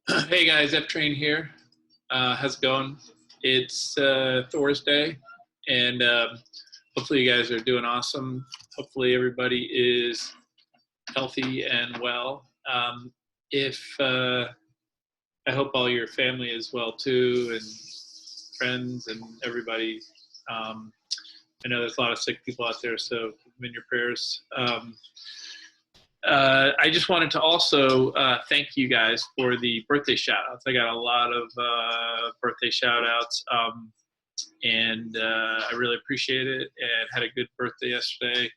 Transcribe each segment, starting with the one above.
Hey guys, F Train here. How's it going? It's Thor's Day, and hopefully you guys are doing awesome. Hopefully everybody is healthy and well. If I hope all your family is well too, and friends and everybody. I know there's a lot of sick people out there, so keep them in your prayers. I just wanted to also thank you guys for the birthday shout outs. I got a lot of birthday shout outs, and I really appreciate it, and had a good birthday yesterday.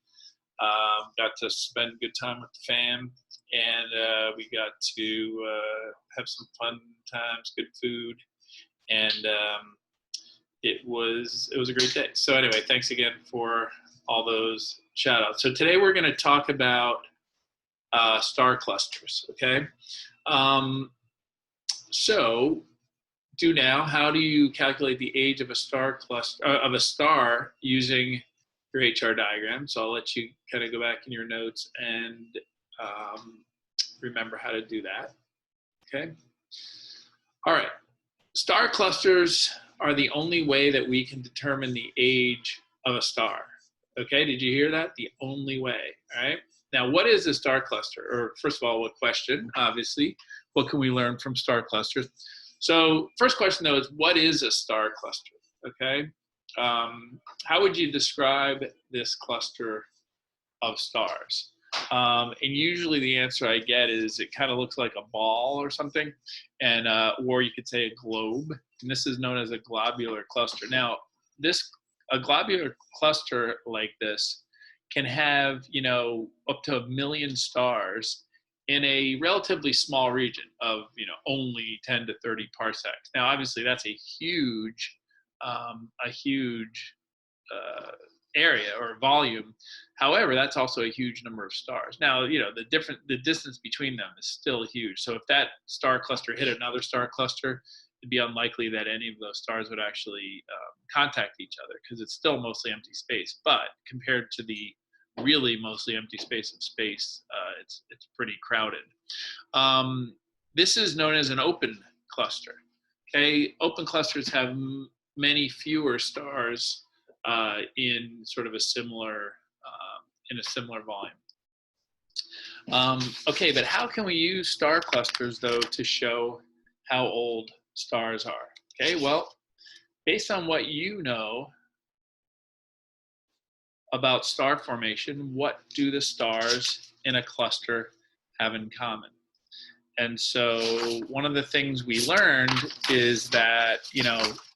Got to spend good time with the fam, and we got to have some fun times, good food, and it was a great day. So anyway, thanks again for all those shout outs. So today we're going to talk about star clusters, okay? So how do you calculate the age of a star cluster, of a star using your HR diagram? So I'll let you kind of go back in your notes and remember how to do that, okay? All right, star clusters are the only way that we can determine the age of a star, okay? Did you hear that? The only way, all right? Now, what is a star cluster? Or first of all, what question, obviously, what can we learn from star clusters? So first question though is, what is a star cluster, okay? How would you describe this cluster of stars? And usually the answer I get is it kind of looks like a ball or something, and or you could say a globe, and this is known as a globular cluster. Now, a globular cluster like this can have, up to 1 million stars in a relatively small region of, only 10 to 30 parsecs. Now, obviously, that's a huge area or volume. However, that's also a huge number of stars. Now, the distance between them is still huge. So if that star cluster hit another star cluster, it'd be unlikely that any of those stars would actually contact each other, because it's still mostly empty space. But compared to the really mostly empty space of space, it's pretty crowded. This is known as an open cluster. Okay, open clusters have many fewer stars in sort of a similar volume. Okay, but how can we use star clusters though to show how old stars are? Okay, well, based on what you know about star formation, what do the stars in a cluster have in common? And so one of the things we learned is that,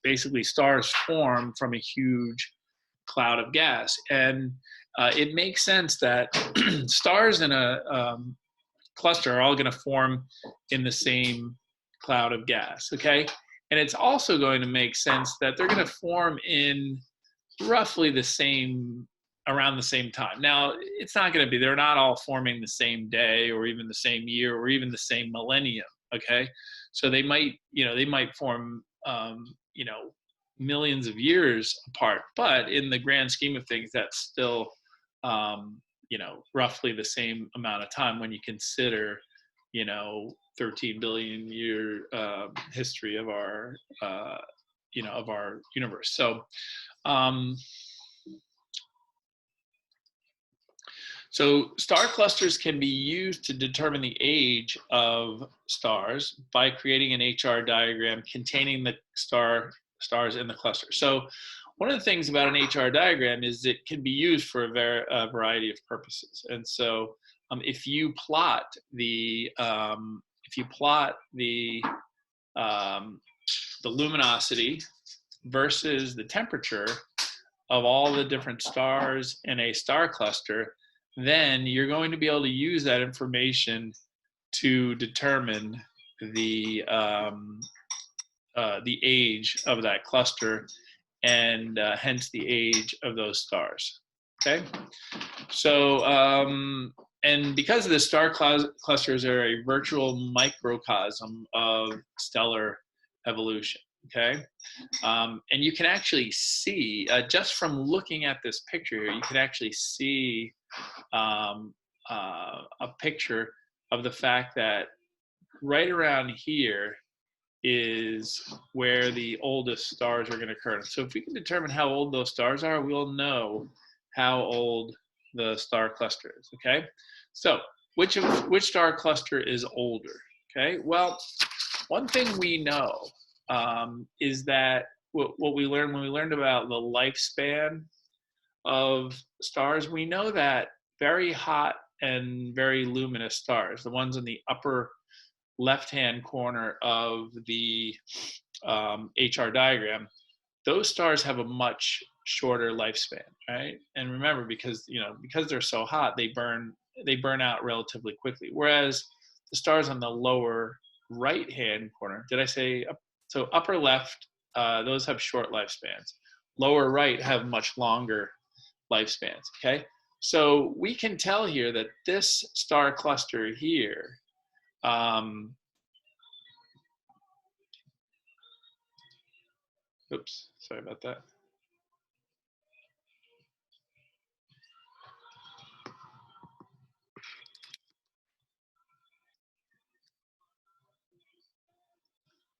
basically stars form from a huge cloud of gas. And it makes sense that stars in a cluster are all going to form in the same cloud of gas, okay? And it's also going to make sense that they're going to form in roughly around the same time. Now, they're not all forming the same day or even the same year or even the same millennium, okay? So they might form, millions of years apart, but in the grand scheme of things, that's still, roughly the same amount of time when you consider, 13 billion year history of our, of our universe. So star clusters can be used to determine the age of stars by creating an HR diagram containing the stars in the cluster. So one of the things about an HR diagram is it can be used for a variety of purposes. And so if you plot the luminosity versus the temperature of all the different stars in a star cluster, then you're going to be able to use that information to determine the age of that cluster, and hence the age of those stars. Okay, so and because of this, star clusters are a virtual microcosm of stellar evolution. Okay, and you can actually see, just from looking at this picture here, you can actually see a picture of the fact that right around here is where the oldest stars are going to occur. So if we can determine how old those stars are, we'll know how old the star cluster is, okay? So which star cluster is older, okay? Well, one thing we know is that what we learned when we learned about the lifespan of stars, we know that very hot and very luminous stars, the ones in the upper left-hand corner of the HR diagram, those stars have a much shorter lifespan, right? And remember, because they're so hot, they burn out relatively quickly. Whereas the stars on the lower right-hand corner, did I say so? Upper left, those have short lifespans. Lower right have much longer lifespans. Okay, so we can tell here that this star cluster here. Oops, sorry about that.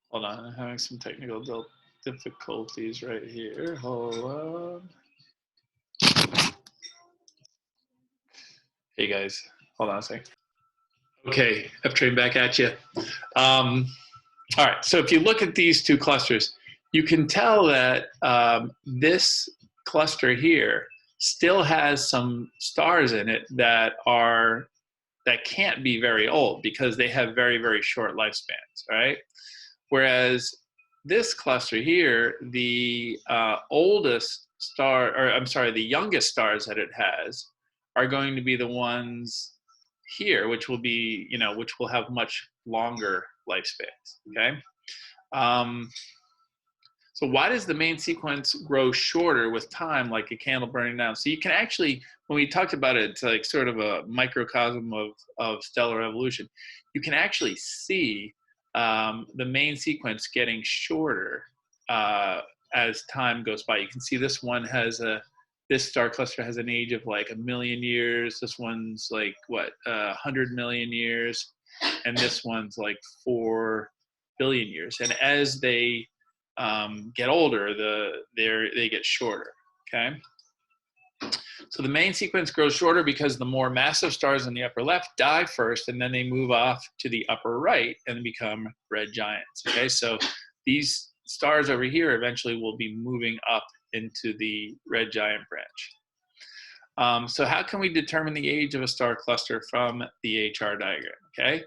Hold on, I'm having some technical difficulties right here. Hold on. Hey guys, hold on a second. Okay, F-Train back at you. All right, so if you look at these two clusters, you can tell that this cluster here still has some stars in it that can't be very old because they have very, very short lifespans, right? Whereas this cluster here, the oldest star, or I'm sorry, the youngest stars that it has are going to be the ones here, which will be, which will have much longer lifespans, okay? So why does the main sequence grow shorter with time, like a candle burning down? So you can actually, when we talked about it, it's like sort of a microcosm of stellar evolution. You can actually see the main sequence getting shorter as time goes by. You can see this one has this star cluster has an age of like 1 million years. This one's like what, 100 million years, and this one's like 4 billion years. And as they get older, they get shorter. Okay. So the main sequence grows shorter because the more massive stars in the upper left die first, and then they move off to the upper right and become red giants. Okay, so these stars over here eventually will be moving up into the red giant branch. So how can we determine the age of a star cluster from the HR diagram? Okay,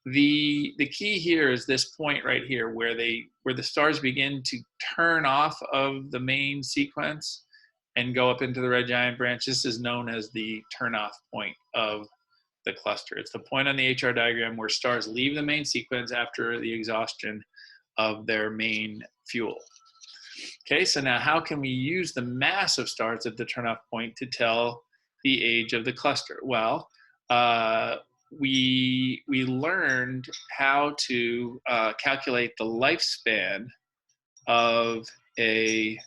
the key here is this point right here where the stars begin to turn off of the main sequence and go up into the red giant branch. This is known as the turnoff point of the cluster. It's the point on the HR diagram where stars leave the main sequence after the exhaustion of their main fuel. Okay, so now how can we use the mass of stars at the turnoff point to tell the age of the cluster? Well, we learned how to calculate the lifespan of a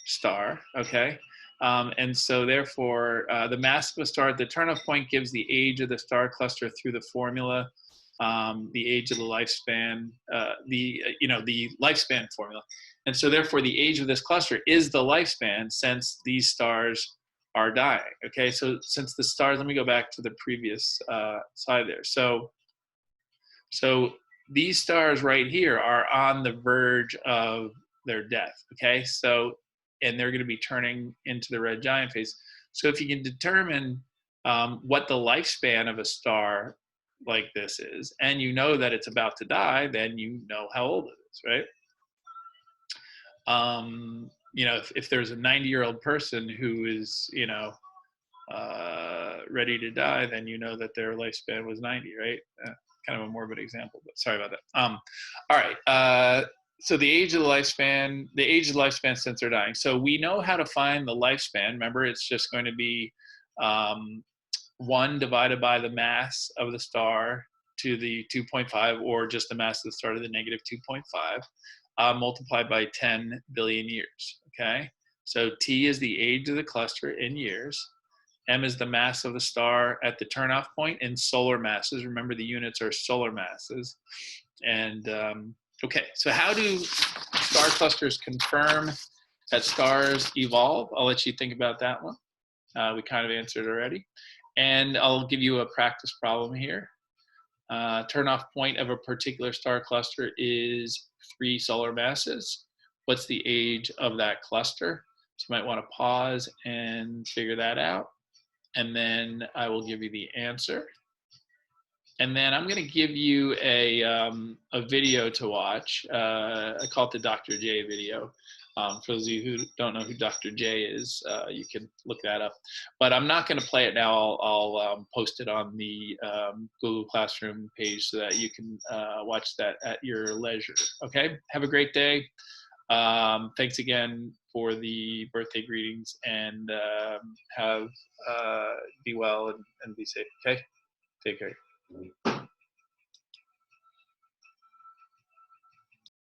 star, okay? And so therefore, the mass of a star at the turnoff point gives the age of the star cluster through the formula, the age of the lifespan, the lifespan formula. And so therefore, the age of this cluster is the lifespan since these stars are dying, okay? So since the stars, let me go back to the previous slide there. So these stars right here are on the verge of their death, okay? So, and they're going to be turning into the red giant phase. So if you can determine what the lifespan of a star like this is, and you know that it's about to die, then you know how old it is, right? If there's a 90-year-old person who is, ready to die, then you know that their lifespan was 90, right? Kind of a morbid example, but sorry about that. All right. So the age of the lifespan since they're dying. So we know how to find the lifespan. Remember, it's just going to be 1 divided by the mass of the star to the 2.5, or just the mass of the star to the negative 2.5, multiplied by 10 billion years, okay? So T is the age of the cluster in years, M is the mass of the star at the turnoff point, and solar masses. Remember, the units are solar masses. And okay, so how do star clusters confirm that stars evolve? I'll let you think about that one. We kind of answered already. And I'll give you a practice problem here. Turnoff point of a particular star cluster is 3 solar masses. What's the age of that cluster? So you might want to pause and figure that out. And then I will give you the answer. And then I'm going to give you a video to watch. I call it the Dr. J video. For those of you who don't know who Dr. J is, you can look that up. But I'm not going to play it now. I'll post it on the Google Classroom page so that you can watch that at your leisure. Okay, have a great day. Thanks again for the birthday greetings, and be well and be safe. Okay, take care.